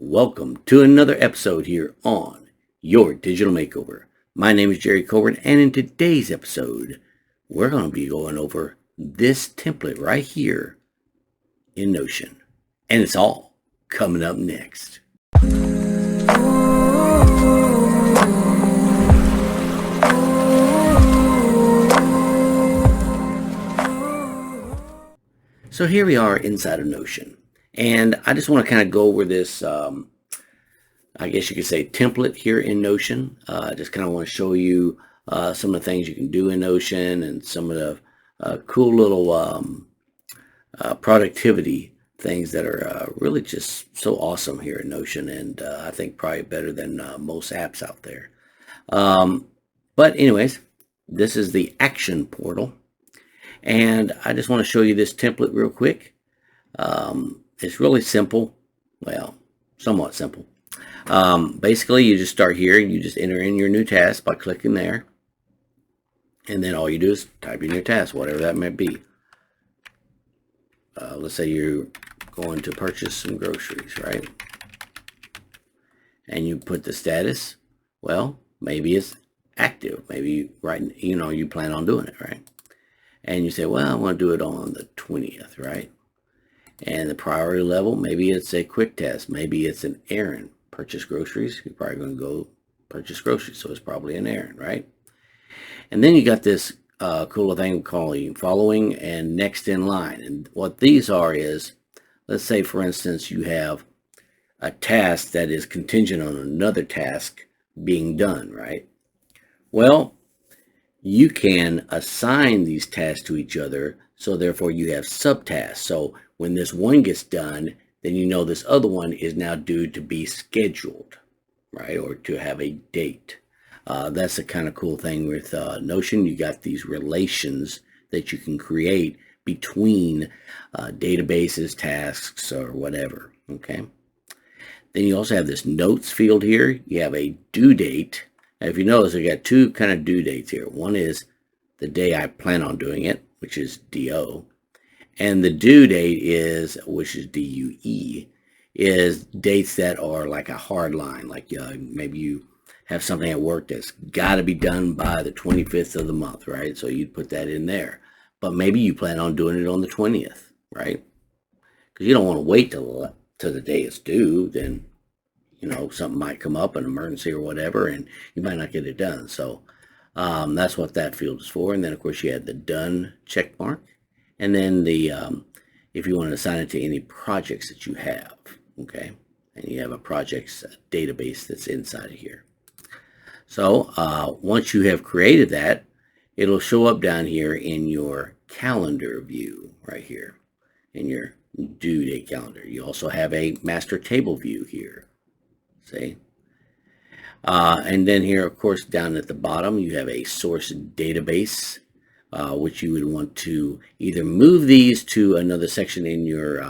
Welcome to another episode here on Your Digital Makeover. My name is Jerry Coburn, and in today's episode, we're going to be going over this template right here in Notion. And it's all coming up next. So here we are inside of Notion. And I just want to kind of go over this, I guess you could say, template here in Notion. Just kind of want to show you some of the things you can do in Notion and some of the cool little productivity things that are really just so awesome here in Notion, and I think probably better than most apps out there. But anyways, this is the action portal. And I just want to show you this template real quick. It's really simple. Well, somewhat simple. Basically, you just start here and you just enter in your new task by clicking there. And then all you do is type in your task, whatever that may be. Let's say you're going to purchase some groceries, right? And you put the status. Well, maybe it's active. Maybe you plan on doing it, right? And you say, well, I want to do it on the 20th, right? And the priority level, maybe it's a quick task. Maybe it's an errand. Purchase groceries. You're probably going to go purchase groceries, so it's probably an errand, right? And then you got this cool thing called following and next in line. And what these are is, let's say, for instance, you have a task that is contingent on another task being done, right? Well, you can assign these tasks to each other, so therefore you have subtasks. So when this one gets done, then you know this other one is now due to be scheduled, right? Or to have a date. That's a kind of cool thing with Notion. You got these relations that you can create between databases, tasks, or whatever, okay? Then you also have this notes field here. You have a due date. Now, if you notice, I got two kind of due dates here. One is the day I plan on doing it, which is DO. And the due date is, which is DUE, is dates that are like a hard line. Like maybe you have something at work that's got to be done by the 25th of the month, right? So you'd put that in there. But maybe you plan on doing it on the 20th, right? Because you don't want to wait till the day it's due. Then something might come up, an emergency or whatever, and you might not get it done. So that's what that field is for. And then, of course, you had the done check mark. And then the if you want to assign it to any projects that you have, okay? And you have a projects database that's inside of here. So once you have created that, it'll show up down here in your calendar view right here, in your due date calendar. You also have a master table view here. See? And then here, of course, down at the bottom, you have a source database, which you would want to either move these to another section in your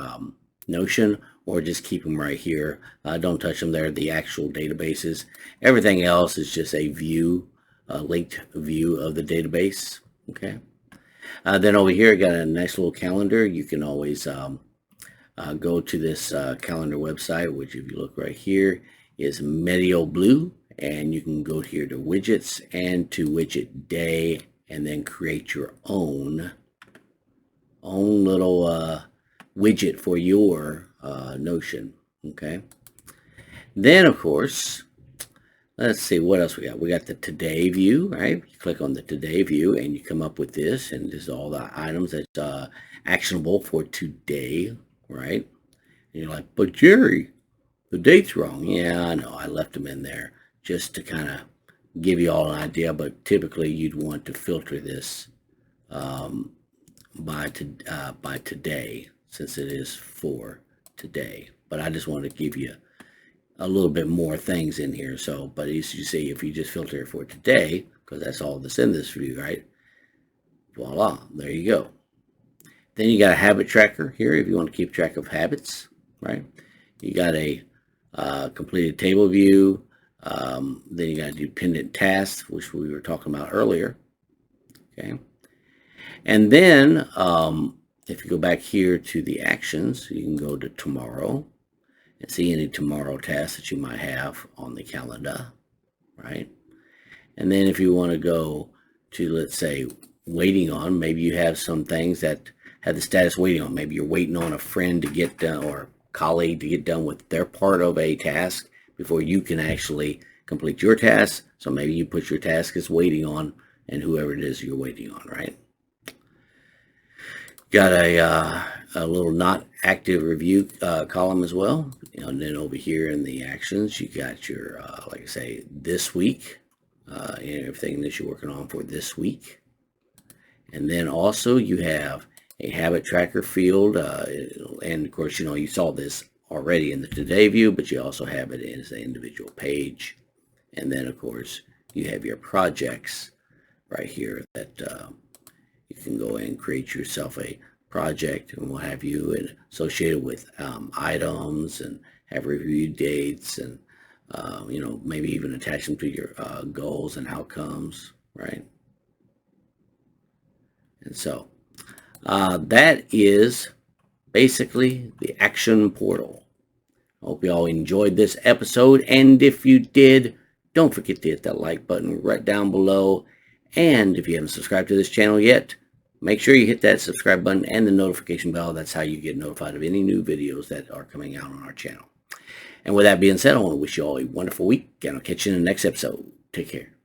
Notion or just keep them right here. Don't touch them. They're the actual databases. Everything else is just a view, a linked view of the database. Okay. Then over here, I got a nice little calendar. You can always go to this calendar website, which if you look right here, is Medio Blue, and you can go here to widgets and to widget day, and then create your own little widget for your Notion. Okay. Then, of course, let's see what else we got. We got the today view, right? You click on the today view, and you come up with this, and this is all the items that's actionable for today, right? And you're like, but Jerry, the date's wrong. Yeah, I know. I left them in there just to kind of give you all an idea, but typically you'd want to filter this by today, since it is for today. But I just want to give you a little bit more things in here. So, but as you see, if you just filter it for today, because that's all that's in this view, right? Voila, there you go. Then you got a habit tracker here if you want to keep track of habits, right? You got a completed table view. Then you got dependent tasks, which we were talking about earlier. Okay. And then if you go back here to the actions, you can go to tomorrow. and see any tomorrow tasks that you might have on the calendar, right? And then if you want to go to, let's say, waiting on, maybe you have some things that have the status waiting on. Maybe you're waiting on a friend to get done or a colleague to get done with their part of a task before you can actually complete your task. So maybe you put your task as waiting on and whoever it is you're waiting on, right? Got a little not active review column as well. And then over here in the actions, you got your, like I say, this week, and everything that you're working on for this week. And then also you have a habit tracker field. And of course, you saw this already in the today view, but you also have it as an individual page. And then of course, you have your projects right here that you can go and create yourself a project and what have you, and associated with items, and have review dates, and maybe even attach them to your goals and outcomes, right? And so that is basically the action portal. I hope you all enjoyed this episode, and if you did, don't forget to hit that like button right down below. And if you haven't subscribed to this channel yet, make sure you hit that subscribe button and the notification bell. That's how you get notified of any new videos that are coming out on our channel. And with that being said, I want to wish you all a wonderful week, and I'll catch you in the next episode. Take care.